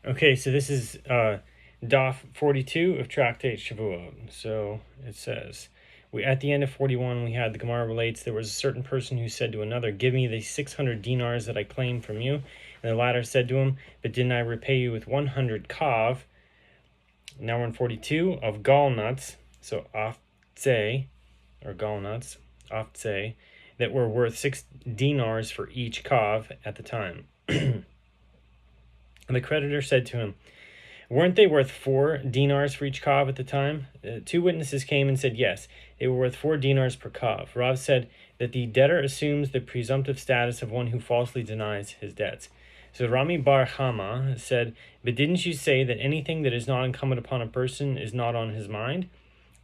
Okay, so this is Daf 42 of Tractate Shevuot. So it says, at the end of 41, we had the Gemara relates, there was a certain person who said to another, "Give me the 600 dinars that I claim from you." And the latter said to him, "But didn't I repay you with 100 kav?" Now we're in 42 of gall nuts, so aftze, or gall nuts, aftze, that were worth 6 dinars for each kav at the time. And the creditor said to him, "Weren't they worth 4 dinars for each kav at the time?" 2 witnesses came and said, "Yes, they were worth 4 dinars per kav." Rav said that the debtor assumes the presumptive status of one who falsely denies his debts. So Rami Bar Chama said, "But didn't you say that anything that is not incumbent upon a person is not on his mind?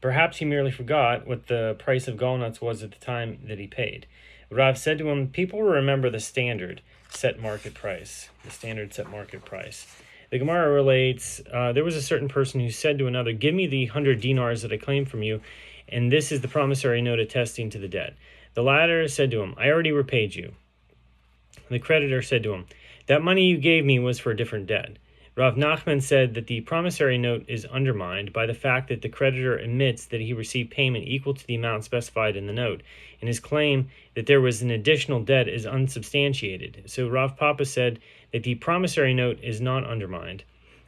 Perhaps he merely forgot what the price of gallnuts was at the time that he paid." Rav said to him, "People remember the standard set market price." The standard set market price. The Gemara relates, there was a certain person who said to another, "Give me the 100 dinars that I claim from you, and this is the promissory note attesting to the debt." The latter said to him, "I already repaid you." The creditor said to him, "That money you gave me was for a different debt." Rav Nachman said that the promissory note is undermined by the fact that the creditor admits that he received payment equal to the amount specified in the note, and his claim that there was an additional debt is unsubstantiated. So Rav Papa said that the promissory note is not undermined.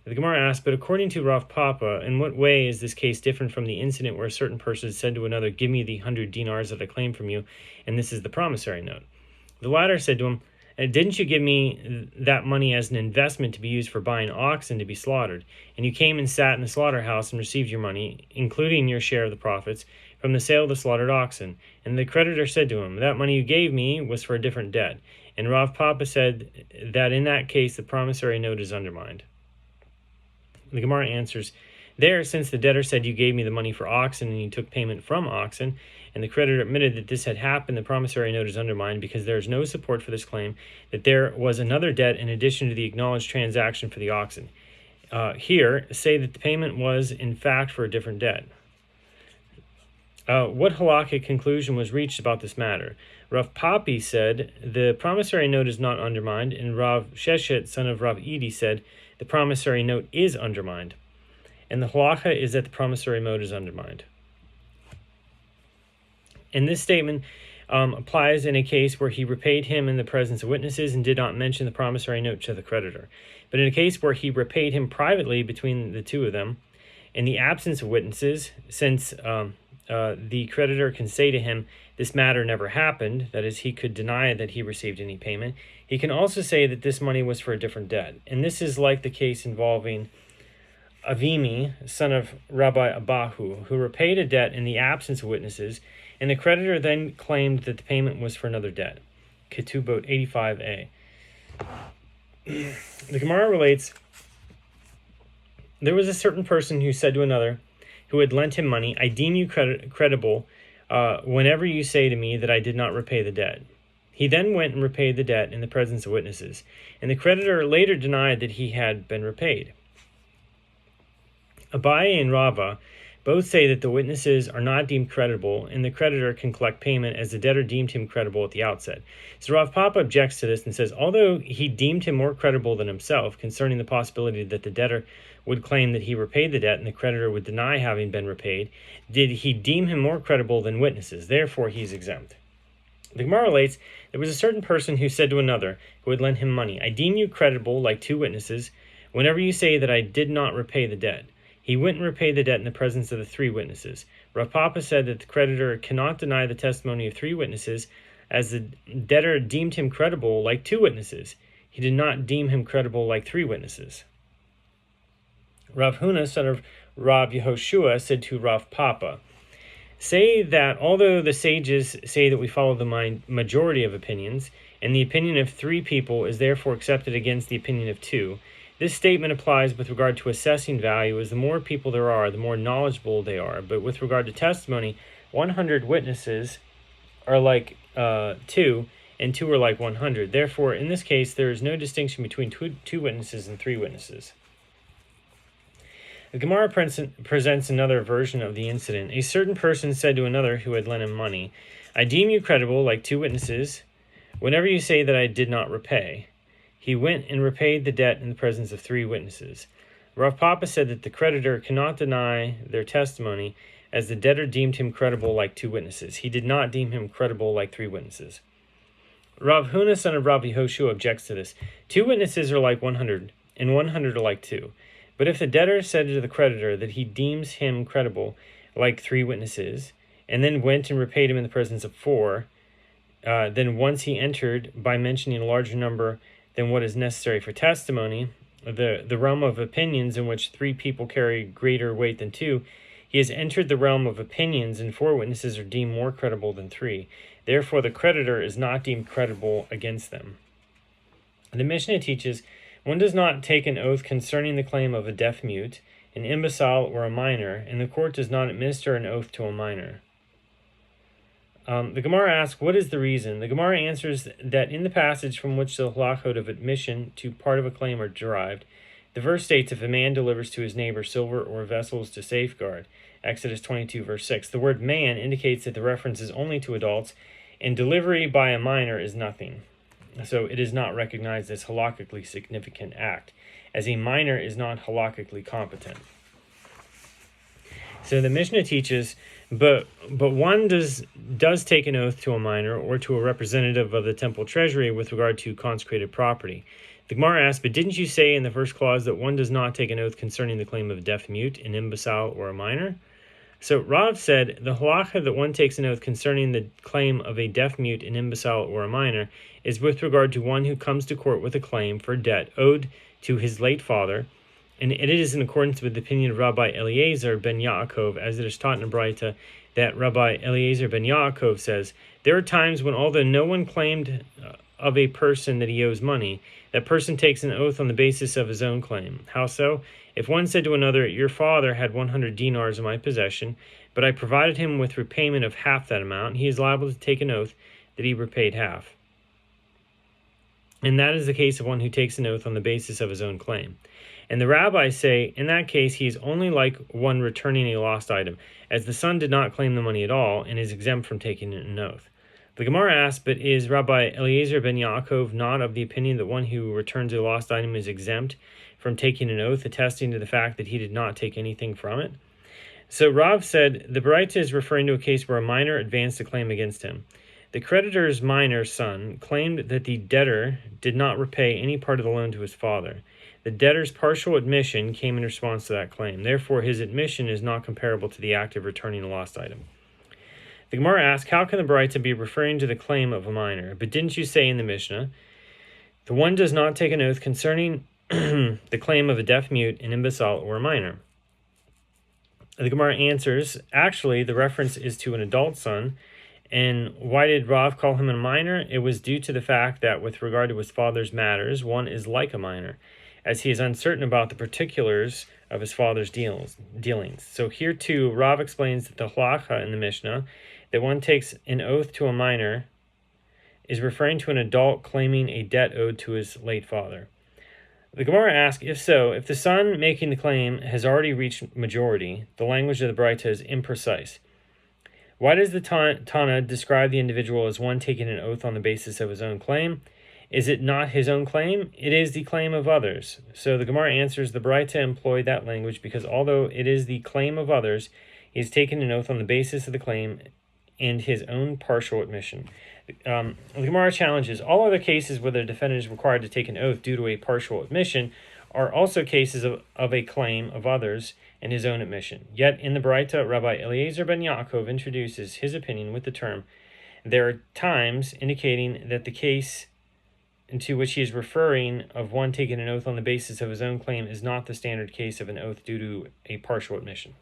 The Gemara asked, "But according to Rav Papa, in what way is this case different from the incident where a certain person said to another, 'Give me the 100 dinars that I claim from you, and this is the promissory note'?" The latter said to him, "Didn't you give me that money as an investment to be used for buying oxen to be slaughtered? And you came and sat in the slaughterhouse and received your money, including your share of the profits, from the sale of the slaughtered oxen." And the creditor said to him, "That money you gave me was for a different debt." And Rav Papa said that in that case the promissory note is undermined. The Gemara answers, "There, since the debtor said you gave me the money for oxen and you took payment from oxen, and the creditor admitted that this had happened, the promissory note is undermined because there is no support for this claim that there was another debt in addition to the acknowledged transaction for the oxen. Here, say that the payment was in fact for a different debt." What halakhic conclusion was reached about this matter? Rav Papi said the promissory note is not undermined, and Rav Sheshet, son of Rav Edi, said the promissory note is undermined. And the halakha is that the promissory note is undermined. And this statement applies in a case where he repaid him in the presence of witnesses and did not mention the promissory note to the creditor. But in a case where he repaid him privately between the two of them, in the absence of witnesses, since the creditor can say to him, "This matter never happened," that is, he could deny that he received any payment, he can also say that this money was for a different debt. And this is like the case involving Avimi, son of Rabbi Abahu, who repaid a debt in the absence of witnesses, and the creditor then claimed that the payment was for another debt. Ketubot 85a. The Gemara relates, there was a certain person who said to another who had lent him money, "I deem you credible whenever you say to me that I did not repay the debt." He then went and repaid the debt in the presence of witnesses, and the creditor later denied that he had been repaid. Abaye and Rava both say that the witnesses are not deemed credible, and the creditor can collect payment as the debtor deemed him credible at the outset. So Rav Papa objects to this and says, although he deemed him more credible than himself concerning the possibility that the debtor would claim that he repaid the debt and the creditor would deny having been repaid, did he deem him more credible than witnesses? Therefore, he is exempt. The Gemara relates, there was a certain person who said to another who had lent him money, "I deem you credible like 2 witnesses whenever you say that I did not repay the debt." He went and repaid the debt in the presence of the 3 witnesses. Rav Papa said that the creditor cannot deny the testimony of 3 witnesses, as the debtor deemed him credible like 2 witnesses. He did not deem him credible like 3 witnesses. Rav Huna, son of Rav Yehoshua, said to Rav Papa, "Say that although the sages say that we follow the majority of opinions, and the opinion of 3 people is therefore accepted against the opinion of 2, this statement applies with regard to assessing value, as the more people there are, the more knowledgeable they are. But with regard to testimony, 100 witnesses are like 2, and 2 are like 100. Therefore, in this case, there is no distinction between 2 witnesses and 3 witnesses." The Gemara presents another version of the incident. A certain person said to another who had lent him money, "I deem you credible like 2 witnesses whenever you say that I did not repay." He went and repaid the debt in the presence of 3 witnesses. Rav Papa said that the creditor cannot deny their testimony, as the debtor deemed him credible like 2 witnesses. He did not deem him credible like 3 witnesses. Rav Huna, son of Rav Yehoshua, objects to this. 2 witnesses are like 100, and 100 are like 2. But if the debtor said to the creditor that he deems him credible like 3 witnesses, and then went and repaid him in the presence of 4, then once he entered by mentioning a larger number than what is necessary for testimony, the realm of opinions in which 3 people carry greater weight than 2, he has entered the realm of opinions, and 4 witnesses are deemed more credible than 3. Therefore, the creditor is not deemed credible against them. The Mishnah teaches, one does not take an oath concerning the claim of a deaf mute, an imbecile, or a minor, and the court does not administer an oath to a minor. The Gemara asks, what is the reason? The Gemara answers that in the passage from which the halachot of admission to part of a claim are derived, the verse states, if a man delivers to his neighbor silver or vessels to safeguard, Exodus 22, verse 6. The word man indicates that the reference is only to adults, and delivery by a minor is nothing. So it is not recognized as halakhically significant act, as a minor is not halakhically competent. So the Mishnah teaches, but one does take an oath to a minor or to a representative of the temple treasury with regard to consecrated property. The Gemara asks, but didn't you say in the first clause that one does not take an oath concerning the claim of a deaf mute, an imbecile, or a minor? So Rav said, the halacha that one takes an oath concerning the claim of a deaf mute, an imbecile, or a minor is with regard to one who comes to court with a claim for debt owed to his late father, and it is in accordance with the opinion of Rabbi Eliezer ben Yaakov, as it is taught in a Braita, that Rabbi Eliezer ben Yaakov says, there are times when although no one claimed of a person that he owes money, that person takes an oath on the basis of his own claim. How so? If one said to another, your father had 100 dinars in my possession, but I provided him with repayment of half that amount, he is liable to take an oath that he repaid half. And that is the case of one who takes an oath on the basis of his own claim. And the rabbis say, in that case, he is only like one returning a lost item, as the son did not claim the money at all and is exempt from taking an oath. The Gemara asks, but is Rabbi Eliezer ben Yaakov not of the opinion that one who returns a lost item is exempt from taking an oath, attesting to the fact that he did not take anything from it? So Rav said, the Braita is referring to a case where a minor advanced a claim against him. The creditor's minor son claimed that the debtor did not repay any part of the loan to his father. The debtor's partial admission came in response to that claim. Therefore, his admission is not comparable to the act of returning a lost item. The Gemara asks, how can the Braita be referring to the claim of a minor? But didn't you say in the Mishnah, the one does not take an oath concerning the claim of a deaf mute, an imbecile, or a minor? The Gemara answers, actually, the reference is to an adult son. And why did Rav call him a minor? It was due to the fact that with regard to his father's matters, one is like a minor, as he is uncertain about the particulars of his father's dealings. So here too, Rav explains that the halacha in the Mishnah, that one takes an oath to a minor, is referring to an adult claiming a debt owed to his late father. The Gemara asks, if so, if the son making the claim has already reached majority, the language of the Braita is imprecise. Why does the Tana describe the individual as one taking an oath on the basis of his own claim? Is it not his own claim? It is the claim of others. So the Gemara answers, the Braita employed that language because although it is the claim of others, he has taken an oath on the basis of the claim and his own partial admission. The Gemara challenges, all other cases where the defendant is required to take an oath due to a partial admission are also cases of a claim of others and his own admission. Yet in the Braita, Rabbi Eliezer ben Yaakov introduces his opinion with the term, there are times indicating that the case into which he is referring of one taking an oath on the basis of his own claim is not the standard case of an oath due to a partial admission.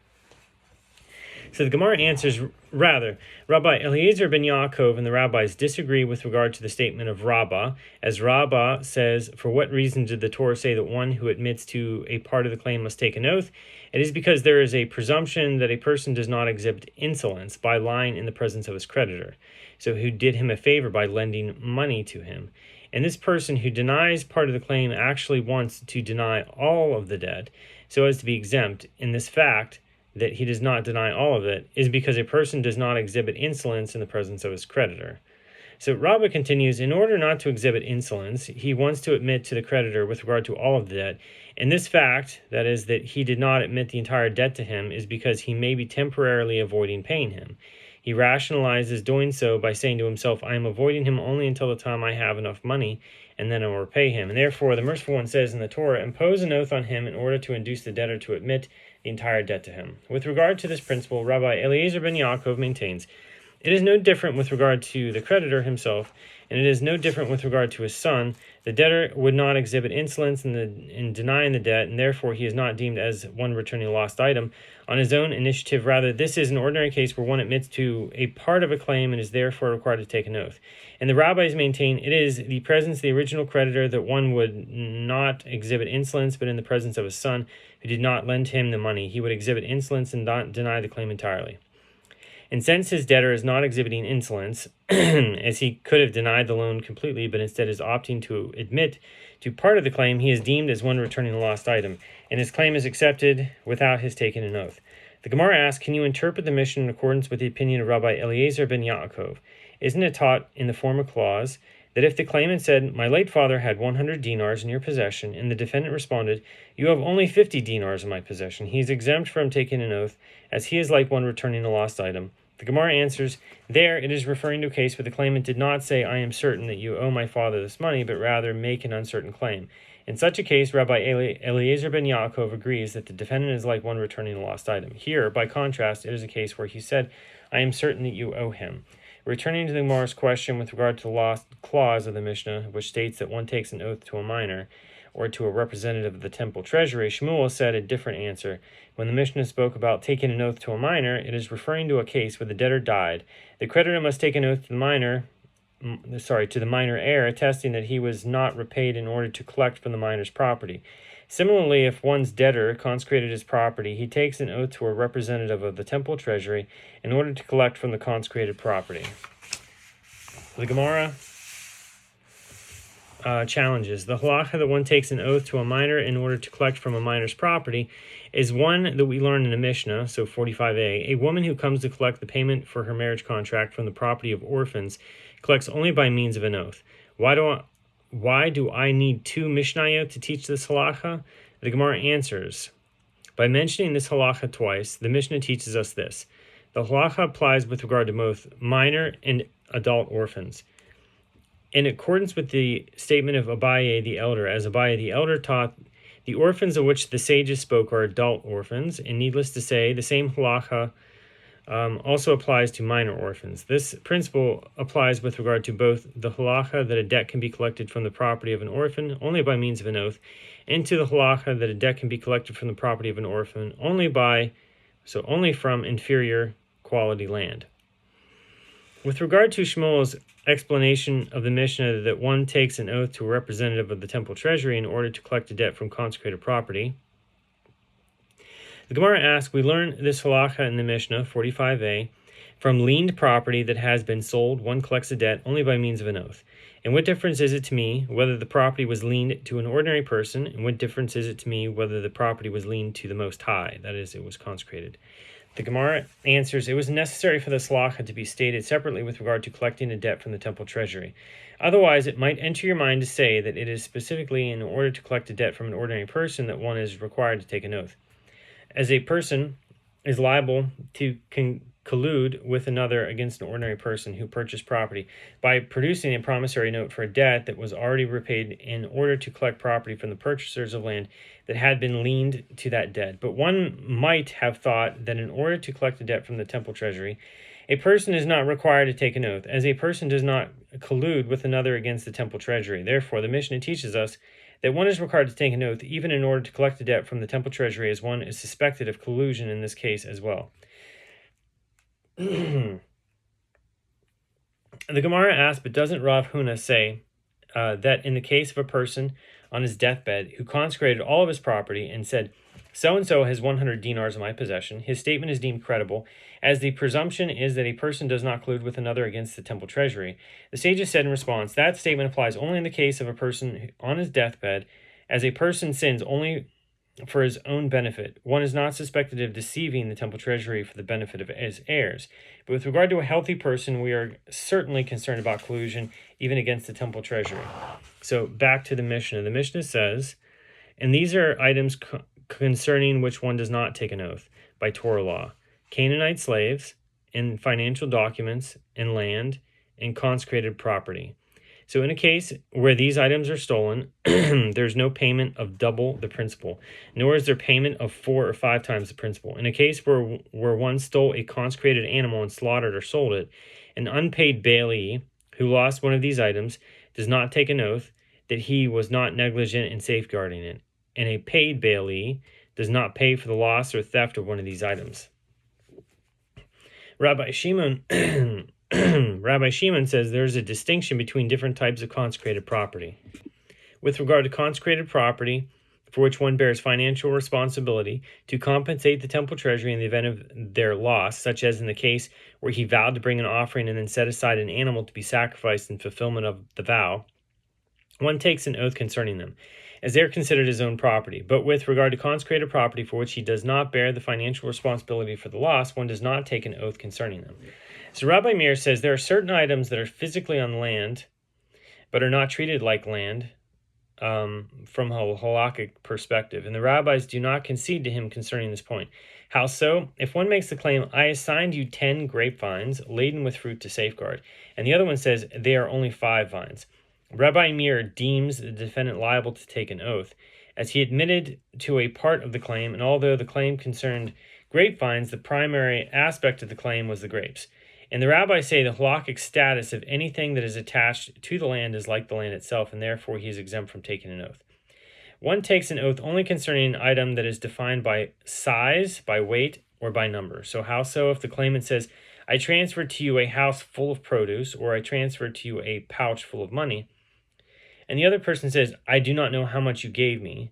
So the Gemara answers, rather, Rabbi Eliezer ben Yaakov and the rabbis disagree with regard to the statement of Rabbah, as Rabbah says, for what reason did the Torah say that one who admits to a part of the claim must take an oath? It is because there is a presumption that a person does not exhibit insolence by lying in the presence of his creditor, so who did him a favor by lending money to him. And this person who denies part of the claim actually wants to deny all of the debt, so as to be exempt. In this fact, that he does not deny all of it, is because a person does not exhibit insolence in the presence of his creditor. So Rabbah continues, in order not to exhibit insolence, he wants to admit to the creditor with regard to all of the debt. And this fact, that is, that he did not admit the entire debt to him, is because he may be temporarily avoiding paying him. He rationalizes doing so by saying to himself, I am avoiding him only until the time I have enough money, and then I will repay him. And therefore, the merciful one says in the Torah, impose an oath on him in order to induce the debtor to admit the entire debt to him. With regard to this principle, Rabbi Eliezer ben Yaakov maintains, it is no different with regard to the creditor himself, and it is no different with regard to his son. The debtor would not exhibit insolence in denying the debt, and therefore he is not deemed as one returning a lost item on his own initiative. Rather, this is an ordinary case where one admits to a part of a claim and is therefore required to take an oath. And the rabbis maintain it is the presence of the original creditor that one would not exhibit insolence, but in the presence of his son, who did not lend him the money, he would exhibit insolence and not deny the claim entirely. And since his debtor is not exhibiting insolence, as he could have denied the loan completely, but instead is opting to admit to part of the claim, he is deemed as one returning a lost item, and his claim is accepted without his taking an oath. The Gemara asks, can you interpret the Mishnah in accordance with the opinion of Rabbi Eliezer ben Yaakov? Isn't it taught in the form of clause that if the claimant said, my late father had 100 dinars in your possession, and the defendant responded, you have only 50 dinars in my possession, he is exempt from taking an oath, as he is like one returning a lost item? The Gemara answers, there it is referring to a case where the claimant did not say, I am certain that you owe my father this money, but rather make an uncertain claim. In such a case, Rabbi Eliezer ben Yaakov agrees that the defendant is like one returning a lost item. Here, by contrast, it is a case where he said, I am certain that you owe him. Returning to the Gemara's question with regard to the lost clause of the Mishnah, which states that one takes an oath to a minor, or to a representative of the temple treasury, Shmuel said a different answer. When the Mishnah spoke about taking an oath to a minor, it is referring to a case where the debtor died. The creditor must take an oath to the minor heir, attesting that he was not repaid in order to collect from the minor's property. Similarly, if one's debtor consecrated his property, he takes an oath to a representative of the temple treasury in order to collect from the consecrated property. The Gemara challenges. The halacha that one takes an oath to a minor in order to collect from a minor's property is one that we learn in the Mishnah, so 45a. A woman who comes to collect the payment for her marriage contract from the property of orphans collects only by means of an oath. Why do I need two Mishnayot to teach this halacha? The Gemara answers, by mentioning this halacha twice, the Mishnah teaches us this. The halacha applies with regard to both minor and adult orphans. In accordance with the statement of Abaye the elder, as Abaye the elder taught, the orphans of which the sages spoke are adult orphans, and needless to say, the same halacha also applies to minor orphans. This principle applies with regard to both the halacha that a debt can be collected from the property of an orphan only by means of an oath, and to the halacha that a debt can be collected from the property of an orphan only from inferior quality land. With regard to Shmuel's explanation of the Mishnah that one takes an oath to a representative of the temple treasury in order to collect a debt from consecrated property, the Gemara asks, we learn this halacha in the Mishnah, 45a, from liened property that has been sold, one collects a debt only by means of an oath. And what difference is it to me whether the property was liened to an ordinary person, and what difference is it to me whether the property was liened to the Most High, that is, it was consecrated? The Gemara answers, it was necessary for this halacha to be stated separately with regard to collecting a debt from the temple treasury. Otherwise, it might enter your mind to say that it is specifically in order to collect a debt from an ordinary person that one is required to take an oath. As a person is liable to collude with another against an ordinary person who purchased property by producing a promissory note for a debt that was already repaid in order to collect property from the purchasers of land that had been liened to that debt. But one might have thought that in order to collect a debt from the temple treasury, a person is not required to take an oath, as a person does not collude with another against the temple treasury. Therefore, the Mishnah teaches us that one is required to take an oath even in order to collect a debt from the temple treasury, as one is suspected of collusion in this case as well. The Gemara asks, but doesn't Rav Huna say that in the case of a person on his deathbed who consecrated all of his property and said, so-and-so has 100 dinars in my possession, his statement is deemed credible, as the presumption is that a person does not collude with another against the temple treasury? The sages said in response, that statement applies only in the case of a person on his deathbed, as a person sins only for his own benefit. One is not suspected of deceiving the temple treasury for the benefit of his heirs. But with regard to a healthy person, we are certainly concerned about collusion, even against the temple treasury. So back to the Mishnah. The Mishnah says, and these are items concerning which one does not take an oath by Torah law: Canaanite slaves, and financial documents, and land, and consecrated property. So in a case where these items are stolen, there's no payment of double the principal, nor is there payment of 4 or 5 times the principal. In a case where one stole a consecrated animal and slaughtered or sold it, an unpaid bailee who lost one of these items does not take an oath that he was not negligent in safeguarding it, and a paid bailee does not pay for the loss or theft of one of these items. Rabbi Shimon says there's a distinction between different types of consecrated property. With regard to consecrated property, for which one bears financial responsibility to compensate the temple treasury in the event of their loss, such as in the case where he vowed to bring an offering and then set aside an animal to be sacrificed in fulfillment of the vow, one takes an oath concerning them, as they are considered his own property. But with regard to consecrated property for which he does not bear the financial responsibility for the loss, one does not take an oath concerning them. So Rabbi Meir says there are certain items that are physically on land, but are not treated like land from a halakhic perspective, and the rabbis do not concede to him concerning this point. How so? If one makes the claim, I assigned you 10 grapevines laden with fruit to safeguard, and the other one says they are only 5 vines, Rabbi Meir deems the defendant liable to take an oath, as he admitted to a part of the claim, and although the claim concerned grapevines, the primary aspect of the claim was the grapes. And the rabbis say the halakhic status of anything that is attached to the land is like the land itself, and therefore he is exempt from taking an oath. One takes an oath only concerning an item that is defined by size, by weight, or by number. So how so? If the claimant says, I transferred to you a house full of produce, or I transferred to you a pouch full of money, and the other person says, I do not know how much you gave me,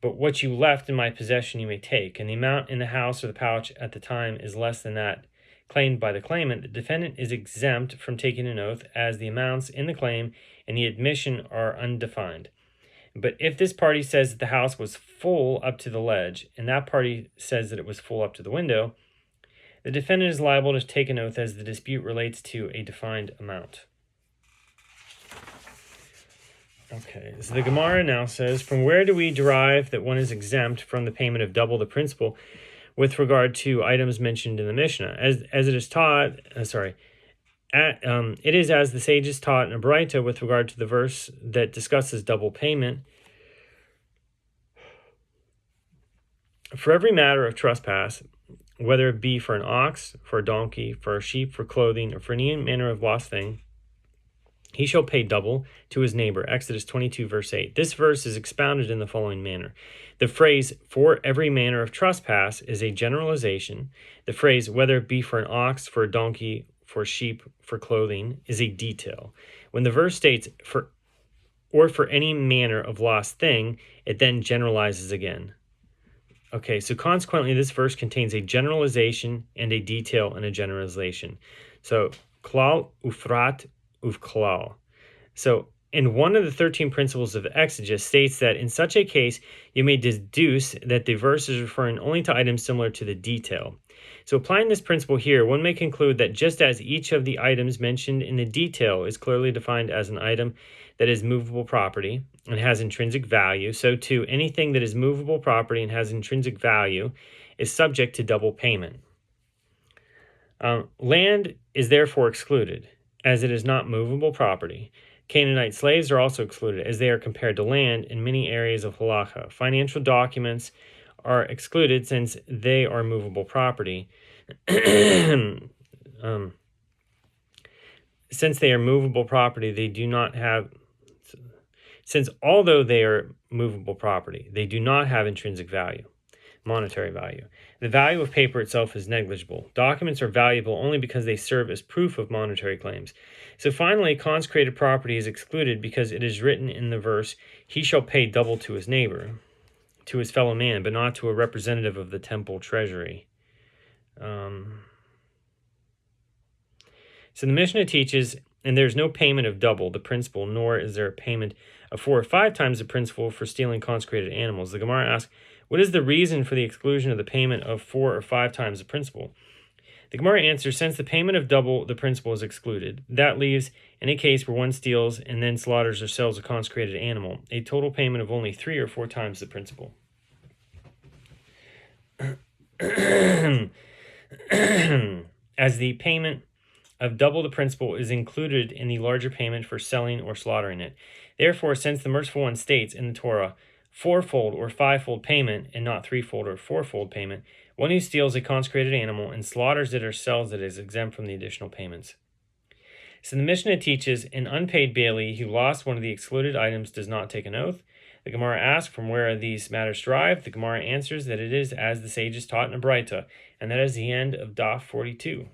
but what you left in my possession you may take, and the amount in the house or the pouch at the time is less than that claimed by the claimant, the defendant is exempt from taking an oath, as the amounts in the claim and the admission are undefined. But if this party says that the house was full up to the ledge, and that party says that it was full up to the window, the defendant is liable to take an oath as the dispute relates to a defined amount. Okay, so the Gemara now says, from where do we derive that one is exempt from the payment of double the principal with regard to items mentioned in the Mishnah? As it is taught, it is as the sages taught in a Braita with regard to the verse that discusses double payment. For every matter of trespass, whether it be for an ox, for a donkey, for a sheep, for clothing, or for any manner of lost thing, he shall pay double to his neighbor. Exodus 22, verse 8. This verse is expounded in the following manner. The phrase, for every manner of trespass, is a generalization. The phrase, whether it be for an ox, for a donkey, for sheep, for clothing, is a detail. When the verse states, for any manner of lost thing, it then generalizes again. Okay, so consequently, this verse contains a generalization and a detail and a generalization. So, klal ufrat uvklal. So, and one of the 13 principles of exegesis states that in such a case, you may deduce that the verse is referring only to items similar to the detail. So applying this principle here, one may conclude that just as each of the items mentioned in the detail is clearly defined as an item that is movable property and has intrinsic value, so too anything that is movable property and has intrinsic value is subject to double payment. Land is therefore excluded, as it is not movable property. Canaanite slaves are also excluded, as they are compared to land in many areas of halacha. Financial documents are excluded since they are movable property. Since they are movable property, they do not have... Since although they are movable property, they do not have intrinsic value, monetary value. The value of paper itself is negligible. Documents are valuable only because they serve as proof of monetary claims. So finally, consecrated property is excluded because it is written in the verse, he shall pay double to his neighbor, to his fellow man, but not to a representative of the temple treasury. So the Mishnah teaches, and there's no payment of double the principal, nor is there a payment of 4 or 5 times the principal for stealing consecrated animals. The Gemara asks, what is the reason for the exclusion of the payment of 4 or 5 times the principal? The Gemara answers, since the payment of double the principal is excluded, that leaves, in a case where one steals and then slaughters or sells a consecrated animal, a total payment of only 3 or 4 times the principal. As the payment of double the principal is included in the larger payment for selling or slaughtering it. Therefore, since the Merciful One states in the Torah, 4-fold or 5-fold payment, and not 3-fold or 4-fold payment, one who steals a consecrated animal and slaughters it or sells it is exempt from the additional payments. So the Mishnah teaches an unpaid bailee who lost one of the excluded items does not take an oath. The Gemara asks from where these matters derive. The Gemara answers that it is as the sages taught in a Braita, and that is the end of Daf 42.